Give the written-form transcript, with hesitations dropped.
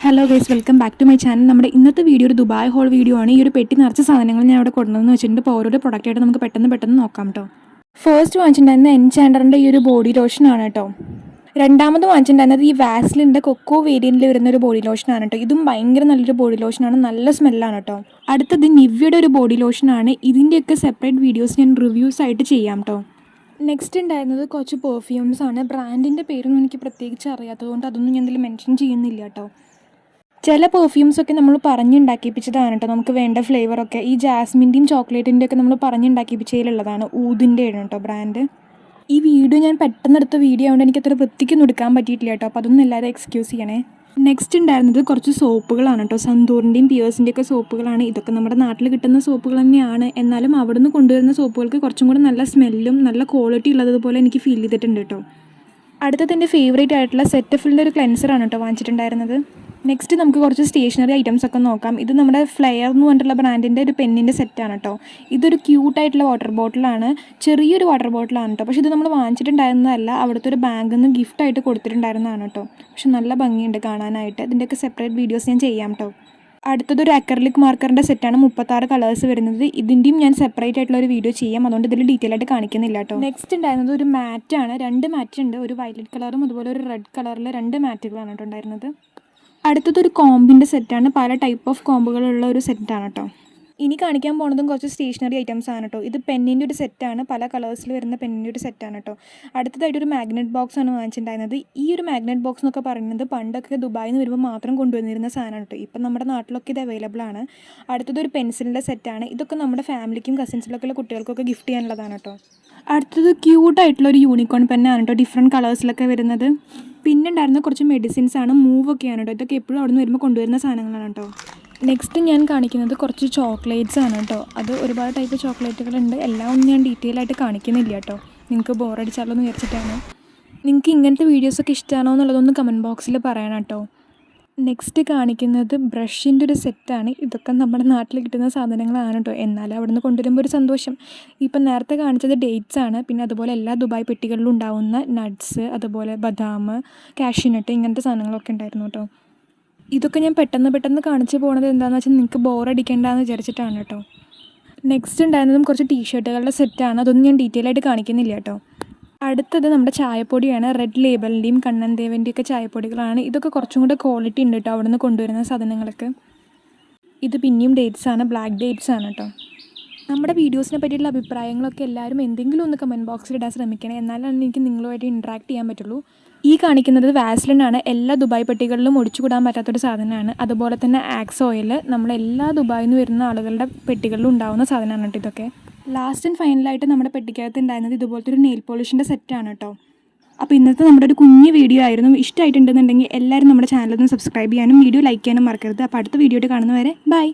Hello guys, welcome back to my channel. നമ്മുടെ ഇന്നത്തെ video ഒരു ദുബായ് ഹോൾ വീഡിയോ ആണ്. ഈ ഒരു പെട്ടി നിറച്ച സാധനങ്ങൾ ഞാൻ അവിടെ കൊണ്ടുവന്ന് വെച്ചിട്ടുണ്ട്. അപ്പോൾ ഓരോ പ്രൊഡക്റ്റായിട്ട് നമുക്ക് പെട്ടെന്ന് നോക്കാം കേട്ടോ. ഫസ്റ്റ് വാങ്ങിച്ചിട്ടുണ്ടായിരുന്ന എൻചാൻഡറിൻ്റെ ഈ ഒരു ബോഡി ലോഷൻ ആണ് കേട്ടോ. രണ്ടാമത് വാങ്ങിച്ചിട്ടുണ്ടായിരുന്നത് ഈ വാസ്ലിൻ്റെ കൊക്കോ വേരിയൻറ്റിൽ വരുന്ന ഒരു ബോഡി ലോഷനാണ് കേട്ടോ. ഇതും ഭയങ്കര നല്ലൊരു ബോഡി ലോഷനാണ്, നല്ല സ്മെല്ലാണ് കേട്ടോ. അടുത്തത് നിവ്യയുടെ ഒരു ബോഡി ലോഷനാണ്. ഇതിൻ്റെയൊക്കെ സെപ്പറേറ്റ് വീഡിയോസ് ഞാൻ റിവ്യൂസ് ആയിട്ട് ചെയ്യാം കേട്ടോ. നെക്സ്റ്റ് ഉണ്ടായിരുന്നത് കുറച്ച് പെർഫ്യൂംസ് ആണ്. ബ്രാൻഡിൻ്റെ പേരൊന്നും എനിക്ക് പ്രത്യേകിച്ച് അറിയാത്തതുകൊണ്ട് അതൊന്നും ഞാൻ ഇതിൽ മെൻഷൻ ചെയ്യുന്നില്ല കേട്ടോ. ചില പെർഫ്യൂംസൊക്കെ നമ്മൾ പറഞ്ഞുണ്ടാക്കിപ്പിച്ചതാണ് കേട്ടോ. നമുക്ക് വേണ്ട ഫ്ലേവറൊക്കെ ഈ ജാസ്മിൻ്റെയും ചോക്ലേറ്റിൻ്റെ ഒക്കെ നമ്മൾ പറഞ്ഞുണ്ടാക്കിപ്പിച്ചതിലുള്ളതാണ്. ഊതിൻ്റെ ആണ് കേട്ടോ ബ്രാൻഡ്. ഈ വീഡിയോ ഞാൻ പെട്ടെന്നെടുത്ത വീഡിയോ ആയതുകൊണ്ട് എനിക്കത്ര വൃത്തിക്കൊന്നും എടുക്കാൻ പറ്റിയിട്ടില്ല കേട്ടോ. അപ്പോൾ അതൊന്നും എല്ലാവരും എക്സ്ക്യൂസ് ചെയ്യണേ. നെക്സ്റ്റ് ഉണ്ടായിരുന്നത് കുറച്ച് സോപ്പുകളാണ് കേട്ടോ. സന്തൂറിൻ്റെയും പിയേഴ്സിൻ്റെയും ഒക്കെ സോപ്പുകളാണ്. ഇതൊക്കെ നമ്മുടെ നാട്ടിൽ കിട്ടുന്ന സോപ്പുകൾ തന്നെയാണ്. എന്നാലും അവിടെ നിന്ന് കൊണ്ടുവരുന്ന സോപ്പുകൾക്ക് കുറച്ചും കൂടെ നല്ല സ്മെല്ലും നല്ല ക്വാളിറ്റി ഉള്ളതുപോലെ എനിക്ക് ഫീൽ ചെയ്തിട്ടുണ്ട് കേട്ടോ. അടുത്തത് എൻ്റെ ഫേവറേറ്റ് ആയിട്ടുള്ള സെറ്റഫിലിൻ്റെ ഒരു ക്ലെൻസറാണ് കേട്ടോ വാങ്ങിച്ചിട്ടുണ്ടായിരുന്നത്. നെക്സ്റ്റ് നമുക്ക് കുറച്ച് സ്റ്റേഷനറി ഐറ്റംസ് ഒക്കെ നോക്കാം. ഇത് നമ്മുടെ ഫ്ലെയർ എന്ന് പറഞ്ഞിട്ടുള്ള ബ്രാൻഡിൻ്റെ ഒരു പെന്നിൻ്റെ സെറ്റാണ് കേട്ടോ. ഇതൊരു ക്യൂട്ടായിട്ടുള്ള വാട്ടർ ബോട്ടിലാണ്, ചെറിയൊരു വാട്ടർ ബോട്ടിലാണ് കേട്ടോ. പക്ഷേ ഇത് നമ്മൾ വാങ്ങിച്ചിട്ടുണ്ടായിരുന്നതല്ല, അവിടുത്തെ ഒരു ബാങ്കിൽ നിന്ന് ഗിഫ്റ്റായിട്ട് കൊടുത്തിട്ടുണ്ടായിരുന്നതാണ് കേട്ടോ. പക്ഷെ നല്ല ഭംഗിയുണ്ട് കാണാനായിട്ട്. ഇതിൻ്റെയൊക്കെ സെപ്പറേറ്റ് വീഡിയോസ് ഞാൻ ചെയ്യാം കേട്ടോ. അടുത്തതൊരു അക്രലിക് മാർക്കറിൻ്റെ സെറ്റാണ്, 36 കളേഴ്സ് വരുന്നത്. ഇതിൻ്റെയും ഞാൻ സെപ്പറേറ്റ് ആയിട്ടുള്ള ഒരു വീഡിയോ ചെയ്യാം, അതുകൊണ്ട് ഇതിൽ ഡീറ്റെയിൽ ആയിട്ട് കാണിക്കുന്നില്ല കേട്ടോ. നെക്സ്റ്റ് ഉണ്ടായിരുന്നത് ഒരു മാറ്റാണ്. 2 മാറ്റ് ഉണ്ട്, ഒരു വയലറ്റ് കളറും അതുപോലെ ഒരു റെഡ് കളറിൽ 2 മാറ്റുകളാണ് കേട്ടോ ഉണ്ടായിരുന്നത്. അടുത്തതൊരു കോമ്പിൻ്റെ സെറ്റാണ്, പല ടൈപ്പ് ഓഫ് കോമ്പുകളുള്ള ഒരു സെറ്റാണ് കേട്ടോ. ഇനി കാണിക്കാൻ പോകുന്നതും കുറച്ച് സ്റ്റേഷനറി ഐറ്റംസ് ആണ് കേട്ടോ. ഇത് പെന്നിൻ്റെ ഒരു സെറ്റാണ്, പല കളേഴ്സിൽ വരുന്ന പെന്നിൻ്റെ ഒരു സെറ്റാണ് കേട്ടോ. അടുത്തതായിട്ടൊരു മാഗ്നറ്റ് ബോക്സ് ആണ് വാങ്ങിച്ചിട്ടുണ്ടായിരുന്നത്. ഈ ഒരു മാഗ്നറ്റ് ബോക്സ് എന്നൊക്കെ പറയുന്നത് പണ്ടൊക്കെ ദുബായിൽ നിന്ന് വരുമ്പോൾ മാത്രം കൊണ്ടുവന്നിരുന്ന സാധനമാണ് കേട്ടോ. ഇപ്പം നമ്മുടെ നാട്ടിലൊക്കെ ഇത് അവൈലബിൾ ആണ്. അടുത്തതൊരു പെൻസിലിൻ്റെ സെറ്റാണ്. ഇതൊക്കെ നമ്മുടെ ഫാമിലിക്കും കസിൻസിലൊക്കെ ഉള്ള കുട്ടികൾക്കൊക്കെ ഗിഫ്റ്റ് ചെയ്യാനുള്ളതാണ് കേട്ടോ. അടുത്തത് ക്യൂട്ടായിട്ടുള്ള ഒരു യൂണിക്കോൺ പെന്നാണ് കേട്ടോ, ഡിഫറെൻറ്റ് കളേഴ്സിലൊക്കെ വരുന്നത്. പിന്നെ ഉണ്ടായിരുന്ന കുറച്ച് മെഡിസിൻസ് ആണ്, മൂവൊക്കെയാണ് കേട്ടോ. ഇതൊക്കെ എപ്പോഴും അവിടെ നിന്ന് വരുമ്പോൾ കൊണ്ടുവരുന്ന സാധനങ്ങളാണ് കേട്ടോ. നെക്സ്റ്റ് ഞാൻ കാണിക്കുന്നത് കുറച്ച് ചോക്ലേറ്റ്സ് ആണ് കേട്ടോ. അത് ഒരുപാട് ടൈപ്പ് ചോക്ലേറ്റുകളുണ്ട്. എല്ലാം ഒന്നും ഞാൻ ഡീറ്റെയിൽ ആയിട്ട് കാണിക്കുന്നില്ല കേട്ടോ, നിങ്ങൾക്ക് ബോറടിച്ചാലോ എന്ന് വിചാരിച്ചിട്ടാണ്. നിങ്ങൾക്ക് ഇങ്ങനത്തെ വീഡിയോസൊക്കെ ഇഷ്ടമാണോ എന്നുള്ളതൊന്ന് കമൻറ്റ് ബോക്സിൽ പറയണം കേട്ടോ. നെക്സ്റ്റ് കാണിക്കുന്നത് ബ്രഷിൻ്റെ ഒരു സെറ്റാണ്. ഇതൊക്കെ നമ്മുടെ നാട്ടിൽ കിട്ടുന്ന സാധനങ്ങളാണ് കേട്ടോ. എന്നാലും അവിടെ നിന്ന് കൊണ്ടുവരുമ്പോൾ ഒരു സന്തോഷം. ഇപ്പം നേരത്തെ കാണിച്ചത് ഡേറ്റ്സ് ആണ്. പിന്നെ അതുപോലെ എല്ലാ ദുബായ് പെട്ടികളിലും ഉണ്ടാവുന്ന നട്ട്സ്, അതുപോലെ ബദാം, കാഷ്യൂനട്ട്, ഇങ്ങനത്തെ സാധനങ്ങളൊക്കെ ഉണ്ടായിരുന്നു കേട്ടോ. ഇതൊക്കെ ഞാൻ പെട്ടെന്ന് കാണിച്ചു പോകുന്നത് എന്താണെന്ന് വെച്ചാൽ നിങ്ങൾക്ക് ബോറടിക്കേണ്ടെന്ന് വിചാരിച്ചിട്ടാണ് കേട്ടോ. നെക്സ്റ്റ് ഉണ്ടായിരുന്നതും കുറച്ച് ടീഷർട്ടുകളുടെ സെറ്റാണ്. അതൊന്നും ഞാൻ ഡീറ്റെയിൽ ആയിട്ട് കാണിക്കുന്നില്ല കേട്ടോ. അടുത്തത് നമ്മുടെ ചായപ്പൊടിയാണ്. റെഡ് ലേബലിൻ്റെയും കണ്ണൻ ദേവൻ്റെയും ഒക്കെ ചായപ്പൊടികളാണ്. ഇതൊക്കെ കുറച്ചും കൂടെ ക്വാളിറ്റി ഉണ്ട് കേട്ടോ അവിടെ നിന്ന് കൊണ്ടുവരുന്ന സാധനങ്ങളൊക്കെ. ഇത് പിന്നെയും ഡേറ്റ്സ് ആണ്, ബ്ലാക്ക് ഡേറ്റ്സ് ആണ് കേട്ടോ. നമ്മുടെ വീഡിയോസിനെ പറ്റിയിട്ടുള്ള അഭിപ്രായങ്ങളൊക്കെ എല്ലാവരും എന്തെങ്കിലും ഒന്ന് കമൻറ്റ് ബോക്സിൽ ഇടാൻ ശ്രമിക്കണേ, എന്നാലാണ് എനിക്ക് നിങ്ങളുമായിട്ട് ഇൻട്രാക്ട് ചെയ്യാൻ പറ്റുള്ളൂ. ഈ കാണിക്കുന്നത് വാസ്ലിനാണ്. എല്ലാ ദുബായ് പെട്ടികളിലും ഒഴിച്ചുകൂടാൻ പറ്റാത്തൊരു സാധനമാണ്. അതുപോലെ തന്നെ ആക്സ് ഓയിൽ, നമ്മളെല്ലാ ദുബായിൽ നിന്ന് വരുന്ന ആളുകളുടെ പെട്ടികളിലും ഉണ്ടാകുന്ന സാധനമാണ് കേട്ടോ ഇതൊക്കെ. ലാസ്റ്റ് ആൻഡ് ഫൈനലായിട്ട് നമ്മുടെ പെട്ടിക്കകത്ത് ഉണ്ടായിരുന്നത് ഇതുപോലത്തെ ഒരു നെയിൽ പോളിഷിൻ്റെ സെറ്റാണ് കേട്ടോ. അപ്പോൾ ഇന്നത്തെ നമ്മുടെ ഒരു കുഞ്ഞ് വീഡിയോ ആയിരുന്നു. ഇഷ്ടമായിട്ടുണ്ടെന്നുണ്ടെങ്കിൽ എല്ലാവരും നമ്മുടെ ചാനലൊന്ന് സബ്സ്ക്രൈബ് ചെയ്യാനും വീഡിയോ ലൈക്ക് ചെയ്യാനും മറക്കരുത്. അപ്പോൾ അടുത്ത വീഡിയോ ആയിട്ട് കാണുന്നവരെ ബൈ.